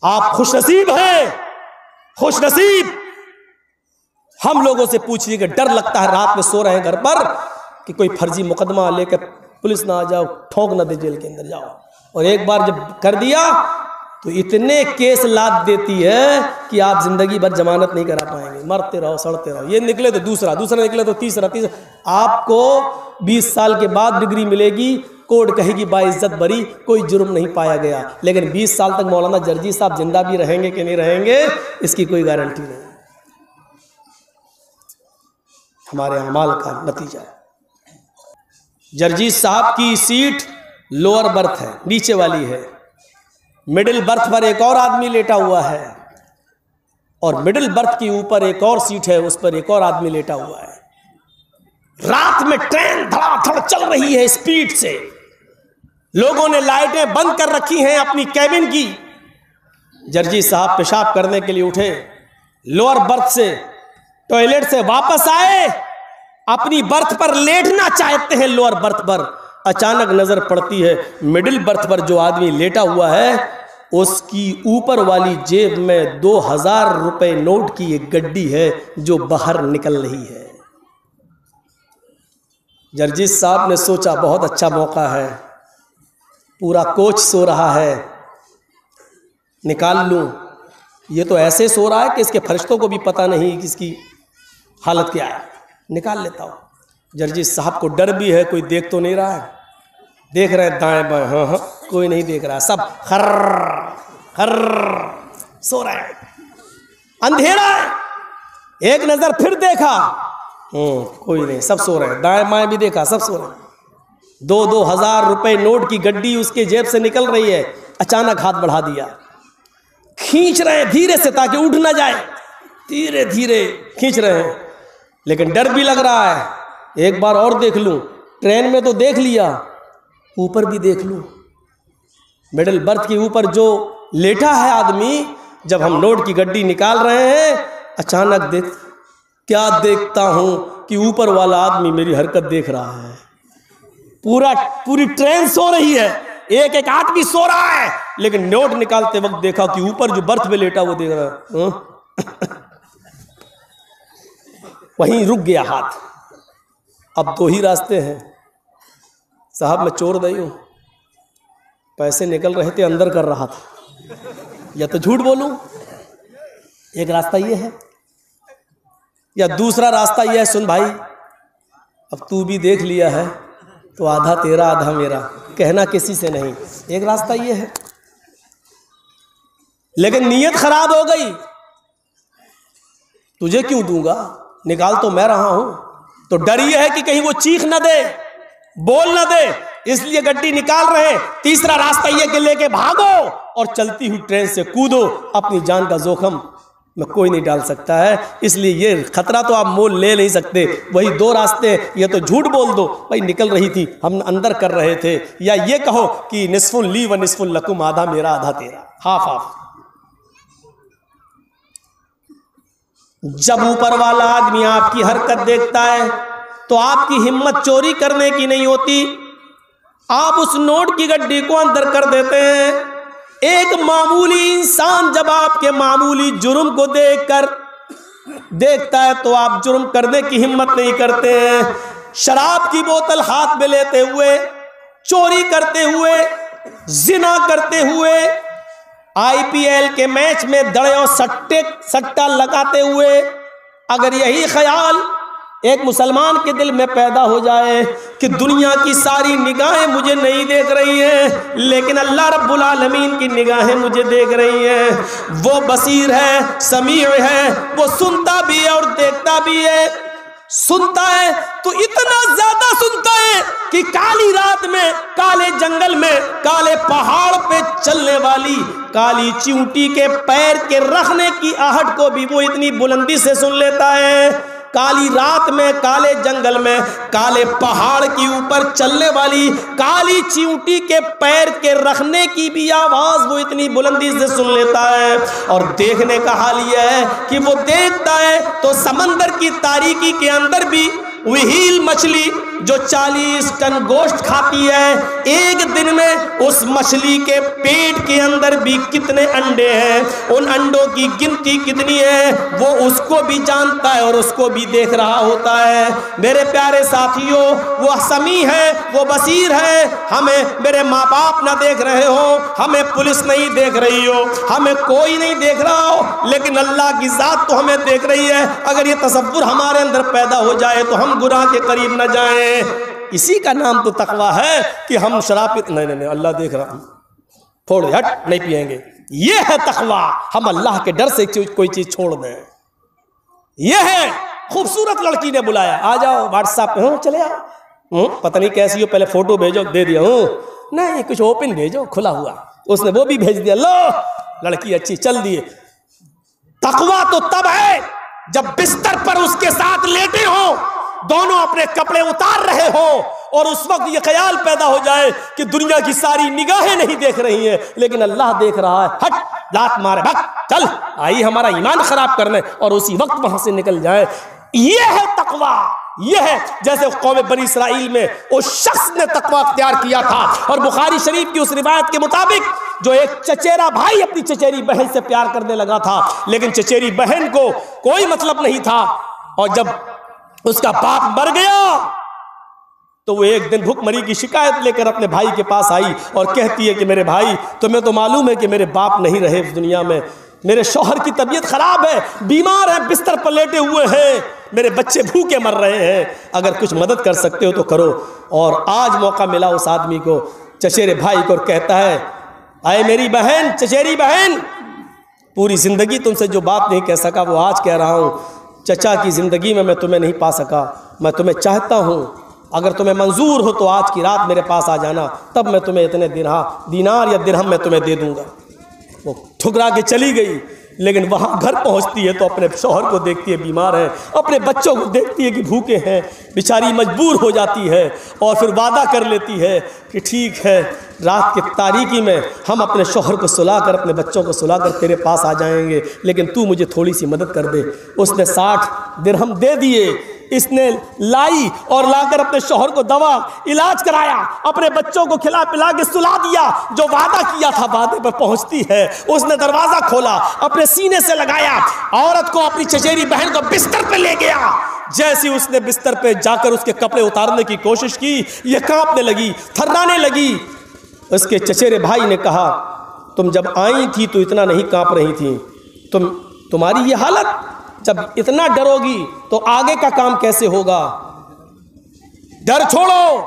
आप खुशनसीब हैं, खुशनसीब। हम लोगों से पूछिए कि डर लगता है रात में सो रहे हैं घर पर कि कोई फर्जी मुकदमा लेकर पुलिस ना आ जाओ, ठोंक ना दे जेल के अंदर जाओ। और एक बार जब कर दिया तो इतने केस लाद देती है कि आप जिंदगी भर जमानत नहीं करा पाएंगे, मरते रहो, सड़ते रहो। ये निकले तो दूसरा, दूसरा निकले तो तीसरा, तीसरा। आपको 20 साल के बाद डिग्री मिलेगी, कोर्ट कहेगी बाइज्जत बरी, कोई जुर्म नहीं पाया गया। लेकिन 20 साल तक मौलाना जर्जी साहब जिंदा भी रहेंगे कि नहीं रहेंगे, इसकी कोई गारंटी नहीं। हमारे अमाल का नतीजा है। जर्जी साहब की सीट लोअर बर्थ है, नीचे वाली है। मिडिल बर्थ पर एक और आदमी लेटा हुआ है और मिडिल बर्थ के ऊपर एक और सीट है, उस पर एक और आदमी लेटा हुआ है। रात में ट्रेन धड़ाधड़ चल रही है स्पीड से, लोगों ने लाइटें बंद कर रखी हैं अपनी कैबिन की। जर्जी साहब पेशाब करने के लिए उठे, लोअर बर्थ से टॉयलेट से वापस आए, अपनी बर्थ पर लेटना चाहते हैं लोअर बर्थ पर। अचानक नजर पड़ती है मिडिल बर्थ पर जो आदमी लेटा हुआ है उसकी ऊपर वाली जेब में 2000 रुपए नोट की एक गड्डी है जो बाहर निकल रही है। जर्जी साहब ने सोचा बहुत अच्छा मौका है, पूरा कोच सो रहा है, निकाल लूं। ये तो ऐसे सो रहा है कि इसके फरिश्तों को भी पता नहीं कि इसकी हालत क्या है, निकाल लेता हूं। जर्जी साहब को डर भी है, कोई देख तो नहीं रहा है। देख रहे हैं दाएं बाएं, हाँ हाँ, कोई नहीं देख रहा, सब खर्र खर्र सो रहे हैं। अंधेरा है, एक नजर फिर देखा, कोई नहीं, सब सो रहे हैं। दाएं बाएं भी देखा, सब सो रहे हैं। 2-2000 रुपए नोट की गड्डी उसके जेब से निकल रही है। अचानक हाथ बढ़ा दिया, खींच रहे हैं धीरे से ताकि उठ ना जाए, धीरे धीरे खींच रहे हैं। लेकिन डर भी लग रहा है, एक बार और देख लूं। ट्रेन में तो देख लिया, ऊपर भी देख लूं। मिडिल बर्थ के ऊपर जो लेटा है आदमी, जब हम नोट की गड्डी निकाल रहे हैं, अचानक क्या देखता हूं कि ऊपर वाला आदमी मेरी हरकत देख रहा है। पूरी ट्रेन सो रही है, एक एक आदमी सो रहा है, लेकिन नोट निकालते वक्त देखा कि ऊपर जो बर्थ में लेटा वो देख रहा है। वहीं रुक गया हाथ। अब 2 ही रास्ते हैं साहब, मैं चोर नहीं हूं, पैसे निकल रहे थे अंदर कर रहा था, या तो झूठ बोलूं, एक रास्ता ये है, या दूसरा रास्ता ये है, सुन भाई अब तू भी देख लिया है तो आधा तेरा आधा मेरा, कहना किसी से नहीं। एक रास्ता ये है, लेकिन नीयत खराब हो गई, तुझे क्यों दूंगा, निकाल तो मैं रहा हूं। तो डर ये है कि कहीं वो चीख ना दे, बोल ना दे, इसलिए गड्डी निकाल रहे हैं। तीसरा रास्ता ये कि लेके भागो और चलती हुई ट्रेन से कूदो, अपनी जान का जोखम में कोई नहीं डाल सकता है, इसलिए ये खतरा तो आप मोल ले नहीं सकते। वही 2 रास्ते, ये तो झूठ बोल दो भाई निकल रही थी, हम अंदर कर रहे थे, या ये कहो कि निस्फुल ली व निस्फुल लकुम, आधा मेरा आधा तेरा, हाफ हाफ। जब ऊपर वाला आदमी आपकी हरकत देखता है तो आपकी हिम्मत चोरी करने की नहीं होती, आप उस नोट की गड्डी को अंदर कर देते हैं। एक मामूली इंसान जब आपके मामूली जुर्म को देखता है तो आप जुर्म करने की हिम्मत नहीं करते हैं। शराब की बोतल हाथ में लेते हुए, चोरी करते हुए, जिना करते हुए, आईपीएल के मैच में दड़े और सट्टा लगाते हुए, अगर यही ख्याल एक मुसलमान के दिल में पैदा हो जाए कि दुनिया की सारी निगाहें मुझे नहीं देख रही हैं, लेकिन अल्लाह रब्बुल आलमीन की निगाहें मुझे देख रही हैं, वो बसीर है, समीअ है, वो सुनता भी है और देखता भी है। सुनता है तो इतना ज्यादा सुनता है कि काली रात में, काले जंगल में, काले पहाड़ पे चलने वाली काली चींटी के पैर के रखने की आहट को भी वो इतनी बुलंदी से सुन लेता है। काली रात में, काले जंगल में, काले पहाड़ के ऊपर चलने वाली काली चींटी के पैर के रखने की भी आवाज वो इतनी बुलंदी से सुन लेता है। और देखने का हाल यह है कि वो देखता है तो समंदर की तारीकी के अंदर भी व्हील मछली जो 40 टन गोश्त खाती है, एक दिन में उस मछली के पेट के अंदर भी कितने अंडे हैं, उन अंडों की गिनती कितनी है, वो उसको भी जानता है और उसको भी देख रहा होता है। मेरे प्यारे साथियों, वो समी है, वो बसीर है। हमें मेरे माँ बाप ना देख रहे हो, हमें पुलिस नहीं देख रही हो, हमें कोई नहीं देख रहा हो, लेकिन अल्लाह की जात तो हमें देख रही है। अगर ये तसव्वुर हमारे अंदर पैदा हो जाए तो हम गुनाह के करीब न जाएं। इसी का नाम तो तकवा है कि हम शराब नहीं, अल्लाह देख रहा, छोड़ हट, नहीं पिएंगे। ये है तकवा, हम अल्लाह के डर से कोई चीज छोड़ दें। ये है, खूबसूरत लड़की ने बुलाया, आ जाओ व्हाट्सएप पे, चले आओ, पता नहीं कैसी हो, पहले फोटो भेजो, दे दिया, नहीं कुछ ओपन भेजो, खुला हुआ, उसने वो भी भेज दिया, लो लड़की अच्छी, चल दिए। तकवा तो तब है जब बिस्तर पर उसके साथ लेटे हो, दोनों अपने कपड़े उतार रहे हो और उस वक्त ये ख्याल पैदा हो जाए कि दुनिया की सारी निगाहें नहीं देख रही हैं, लेकिन अल्लाह देख रहा है। हट, लात मारे, भाग, चल, आई हमारा ईमान खराब करने, और उसी वक्त वहां से निकल जाए। ये है तकवा। ये है जैसे कौम बनी इसराइल में उस शख्स ने तकवा अख्तियार किया था, और बुखारी शरीफ की उस रिवायत के मुताबिक जो एक चचेरा भाई अपनी चचेरी बहन से प्यार करने लगा था, लेकिन चचेरी बहन को कोई मतलब नहीं था, और जब उसका बाप मर गया तो वो एक दिन भूखमरी की शिकायत लेकर अपने भाई के पास आई और कहती है कि मेरे भाई, तुम्हें तो मालूम है कि मेरे बाप नहीं रहे इस दुनिया में, मेरे शौहर की तबीयत खराब है, बीमार है, बिस्तर पर लेटे हुए हैं, मेरे बच्चे भूखे मर रहे हैं, अगर कुछ मदद कर सकते हो तो करो। और आज मौका मिला उस आदमी को, चचेरे भाई को, कहता है, आए मेरी बहन, चचेरी बहन, पूरी जिंदगी तुमसे जो बात नहीं कह सका वो आज कह रहा हूँ। चचा की ज़िंदगी में मैं तुम्हें नहीं पा सका, मैं तुम्हें चाहता हूँ, अगर तुम्हें मंजूर हो तो आज की रात मेरे पास आ जाना, तब मैं तुम्हें इतने दिनार या दिरहम मैं तुम्हें दे दूँगा। वो ठुकरा के चली गई, लेकिन वहाँ घर पहुँचती है तो अपने शौहर को देखती है बीमार है, अपने बच्चों को देखती है कि भूखे हैं, बेचारी मजबूर हो जाती है और फिर वादा कर लेती है कि ठीक है, रात की तारीकी में हम अपने शौहर को सुलाकर, अपने बच्चों को सुलाकर तेरे पास आ जाएंगे, लेकिन तू मुझे थोड़ी सी मदद कर दे। उसने 60 दिरहम दे दिए, इसने लाई और लाकर अपने शौहर को दवा इलाज कराया, अपने बच्चों को खिला पिला के सुला दिया, जो वादा किया था वादे पर पहुंचती है। उसने दरवाजा खोला, अपने सीने से लगाया, औरत को, अपनी चचेरी बहन को बिस्तर पे ले गया। जैसे उसने बिस्तर पे जाकर उसके कपड़े उतारने की कोशिश की, ये कांपने लगी, थर्राने लगी। उसके चचेरे भाई ने कहा, तुम जब आई थी तो इतना नहीं कांप रही थी, तुम्हारी ये हालत, जब इतना डरोगी तो आगे का काम कैसे होगा? डर छोड़ो,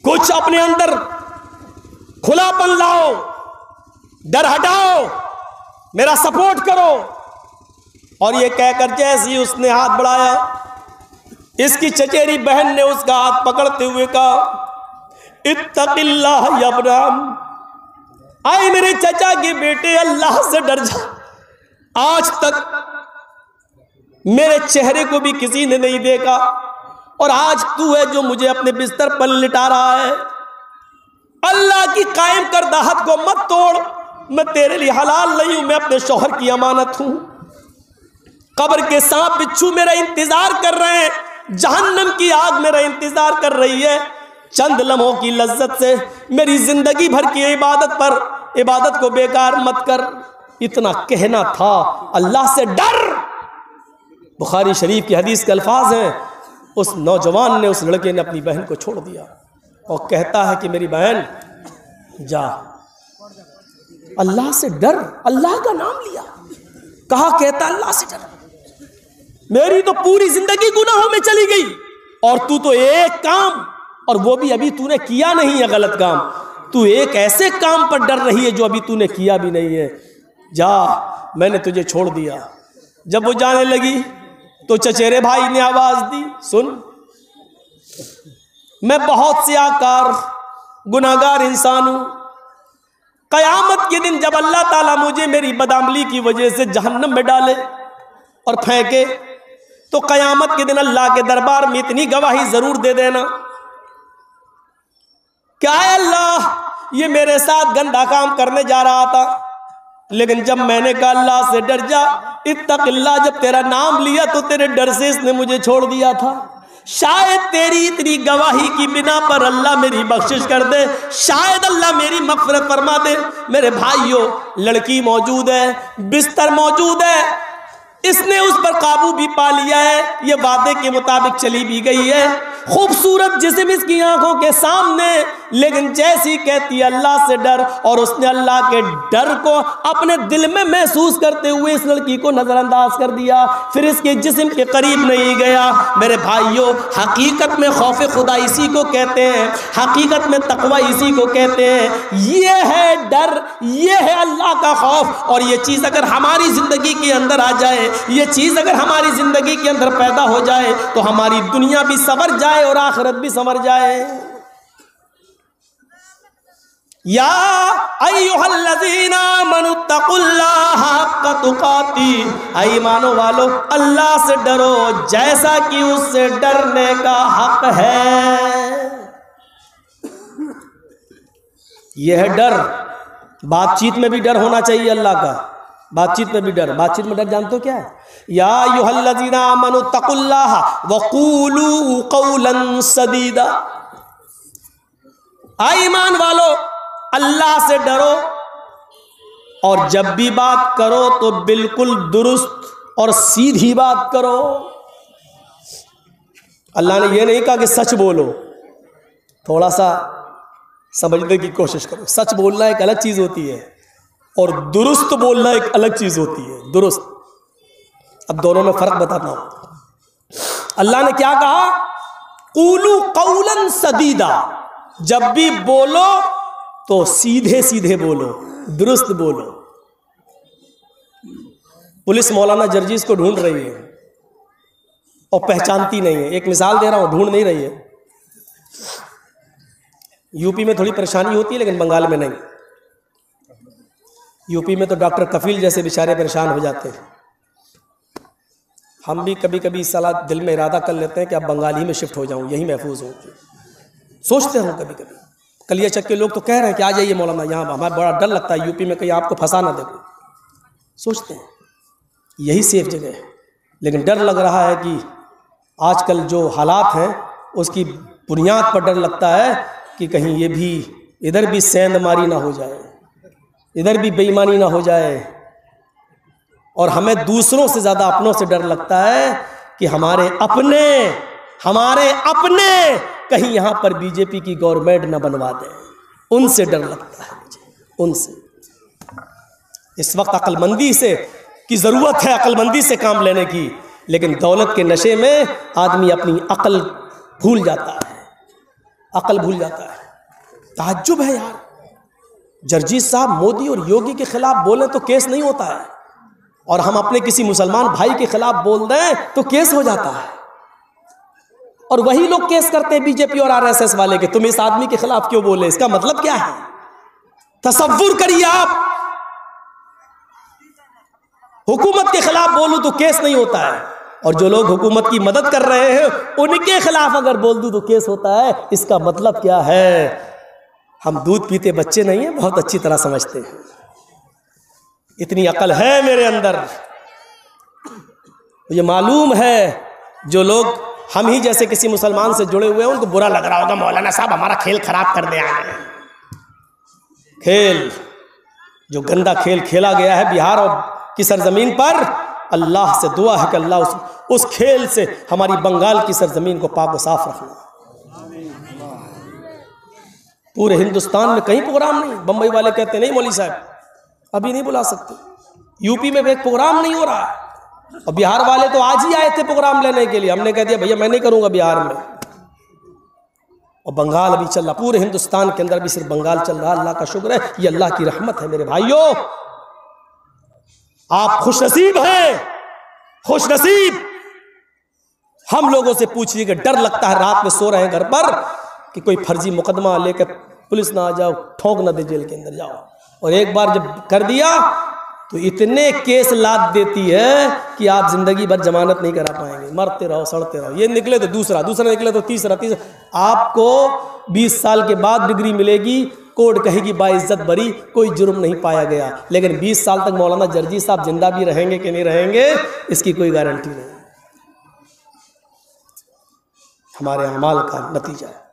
कुछ अपने अंदर खुलापन लाओ, डर हटाओ, मेरा सपोर्ट करो। और ये कहकर जैसे ही उसने हाथ बढ़ाया, इसकी चचेरी बहन ने उसका हाथ पकड़ते हुए कहा, इत्तक़िल्लाह या इब्राहिम, आए मेरे चचा के बेटे, अल्लाह से डर जा। आज तक मेरे चेहरे को भी किसी ने नहीं देखा, और आज तू है जो मुझे अपने बिस्तर पर लिटा रहा है। अल्लाह की कायम करदा हद को मत तोड़, मैं तेरे लिए हलाल नहीं हूं, मैं अपने शौहर की अमानत हूं। कब्र के सांप बिच्छू मेरा इंतजार कर रहे हैं, जहन्नम की आग मेरा इंतजार कर रही है। चंद लम्हों की लज्जत से मेरी जिंदगी भर की इबादत को बेकार मत कर। इतना कहना था, अल्लाह से डर। बुखारी शरीफ की हदीस के अल्फाज हैं, उस नौजवान ने, उस लड़के ने अपनी बहन को छोड़ दिया और कहता है कि मेरी बहन जा, अल्लाह से डर। अल्लाह का नाम लिया, कहा, कहता अल्लाह से डर। मेरी तो पूरी जिंदगी गुनाहों में चली गई, और तू तो एक काम, और वो भी अभी तूने किया नहीं है गलत काम, तू एक ऐसे काम पर डर रही है जो अभी तूने किया भी नहीं है। जा, मैंने तुझे छोड़ दिया। जब वो जाने लगी तो चचेरे भाई ने आवाज दी, सुन, मैं बहुत से आकार गुनाहगार इंसान हूं। कयामत के दिन जब अल्लाह ताला मुझे मेरी बदअमली की वजह से जहन्नम में डाले और फेंके, तो कयामत के दिन अल्लाह के दरबार में इतनी गवाही जरूर दे देना, क्या है अल्लाह, ये मेरे साथ गंदा काम करने जा रहा था, लेकिन जब मैंने कहा अल्लाह से डर जा, इत्तक़िल्लाह, जब तेरा नाम लिया तो तेरे डर से इसने मुझे छोड़ दिया था। शायद तेरी इतनी गवाही की बिना पर अल्लाह मेरी बख्शिश कर दे, शायद अल्लाह मेरी मग़फ़िरत फरमा दे। मेरे भाइयों, लड़की मौजूद है, बिस्तर मौजूद है, इसने उस पर काबू भी पा लिया है, ये वादे के मुताबिक चली भी गई है। खूबसूरत जिस्म इसकी आंखों के सामने, लेकिन जैसी कहती अल्लाह से डर, और उसने अल्लाह के डर को अपने दिल में महसूस करते हुए इस लड़की को नजरअंदाज कर दिया, फिर इसके जिस्म के करीब नहीं गया। मेरे भाइयों, हकीकत में खौफ खुदा इसी को कहते हैं, हकीकत में तकवा इसी को कहते हैं। ये है डर, ये है अल्लाह का खौफ। और ये चीज़ अगर हमारी ज़िंदगी के अंदर आ जाए, ये चीज़ अगर हमारी ज़िंदगी के अंदर पैदा हो जाए, तो हमारी दुनिया भी संवर जाए और आखिरत भी संवर जाए। या अय्युहल्लज़ीना आमनुत्तकुल्लाहा हक्का तुकाती, ईमानो वालो अल्लाह से डरो जैसा कि उससे डरने का हक है। यह है डर। बातचीत में भी डर होना चाहिए अल्लाह का, बातचीत में भी डर। बातचीत में डर जानते हो क्या है? या अय्युहल्लज़ीना आमनुत्तकुल्लाहा वक़ूलू क़ौलन सदीदा, ईमान वालो अल्लाह से डरो और जब भी बात करो तो बिल्कुल दुरुस्त और सीधी बात करो। अल्लाह ने यह नहीं कहा कि सच बोलो, थोड़ा सा समझने की कोशिश करो। सच बोलना एक अलग चीज होती है और दुरुस्त बोलना एक अलग चीज होती है। दुरुस्त, अब दोनों में फर्क बताता हूं। अल्लाह ने क्या कहा? क़ूलू क़ौलन सदीदा, जब भी बोलो तो सीधे सीधे बोलो, दुरुस्त बोलो। पुलिस मौलाना जर्जीस को ढूंढ रही है और पहचानती नहीं है। एक मिसाल दे रहा हूं, ढूंढ नहीं रही है। यूपी में थोड़ी परेशानी होती है लेकिन बंगाल में नहीं। यूपी में तो डॉक्टर कफील जैसे बेचारे परेशान हो जाते हैं। हम भी कभी कभी सलाह दिल में इरादा कर लेते हैं कि अब बंगाल ही में शिफ्ट हो जाऊं, यही महफूज हो। सोचते हैं कभी कभी। कलिया चक के लोग तो कह रहे हैं कि आ जाइए मौलाना यहाँ, हमें बड़ा डर लगता है यूपी में कहीं आपको फंसा ना दे। सोचते हैं यही सेफ जगह है, लेकिन डर लग रहा है कि आजकल जो हालात हैं उसकी बुनियाद पर डर लगता है कि कहीं ये भी इधर भी सेंधमारी ना हो जाए, इधर भी बेईमानी ना हो जाए। और हमें दूसरों से ज़्यादा अपनों से डर लगता है कि हमारे अपने कहीं यहाँ पर बीजेपी की गवर्नमेंट न बनवा दें। उनसे डर लगता है मुझे, उनसे। इस वक्त अक्लमंदी से की ज़रूरत है, अक्लमंदी से काम लेने की, लेकिन दौलत के नशे में आदमी अपनी अक्ल भूल जाता है, अक्ल भूल जाता है। ताज्जुब है यार, जर्जीस साहब मोदी और योगी के खिलाफ बोले तो केस नहीं होता है, और हम अपने किसी मुसलमान भाई के खिलाफ बोल दें तो केस हो जाता है। और वही लोग केस करते हैं बीजेपी और आरएसएस वाले के, तुम इस आदमी के खिलाफ क्यों बोले, इसका मतलब क्या है? तसव्वुर करिए आप, हुकूमत के खिलाफ बोलूं तो केस नहीं होता है, और जो लोग हुकूमत की मदद कर रहे हैं उनके खिलाफ अगर बोल दूं तो केस होता है। इसका मतलब क्या है? हम दूध पीते बच्चे नहीं हैं, बहुत अच्छी तरह समझते हैं। इतनी अकल है मेरे अंदर, ये मालूम है जो लोग हम ही जैसे किसी मुसलमान से जुड़े हुए हैं उनको बुरा लग रहा होगा, मौलाना साहब हमारा खेल खराब कर दे आए हैं। खेल, जो गंदा खेल खेला गया है बिहार और की सरजमीन पर, अल्लाह से दुआ है कि अल्लाह उस खेल से हमारी बंगाल की सरजमीन को पाक व साफ रखना। पूरे हिंदुस्तान में कहीं प्रोग्राम नहीं। बंबई वाले कहते नहीं मौली साहब अभी नहीं बुला सकते, यूपी में एक प्रोग्राम नहीं हो रहा है, और बिहार वाले तो आज ही आए थे प्रोग्राम लेने के लिए। हमने कह दिया भैया मैं नहीं करूंगा बिहार में, और बंगाल अभी चल रहा। पूरे हिंदुस्तान के अंदर भी सिर्फ बंगाल चल रहा। अल्लाह का शुक्र है, ये अल्लाह की रहमत है। मेरे भाइयों, आप खुशनसीब हैं, खुशनसीब। हम लोगों से पूछिए कि डर लगता है रात में सो रहे हैं घर पर कि कोई फर्जी मुकदमा लेकर पुलिस ना आ जाओ, ठोक ना दे जेल के अंदर जाओ। और एक बार जब कर दिया तो इतने केस लाद देती है कि आप जिंदगी भर जमानत नहीं करा पाएंगे, मरते रहो, सड़ते रहो। ये निकले तो दूसरा, दूसरा निकले तो तीसरा। आपको 20 साल के बाद डिग्री मिलेगी, कोर्ट कहेगी बाइज्जत बरी, कोई जुर्म नहीं पाया गया। लेकिन 20 साल तक मौलाना जर्जी साहब जिंदा भी रहेंगे कि नहीं रहेंगे, इसकी कोई गारंटी नहीं। हमारे अमाल का नतीजा है।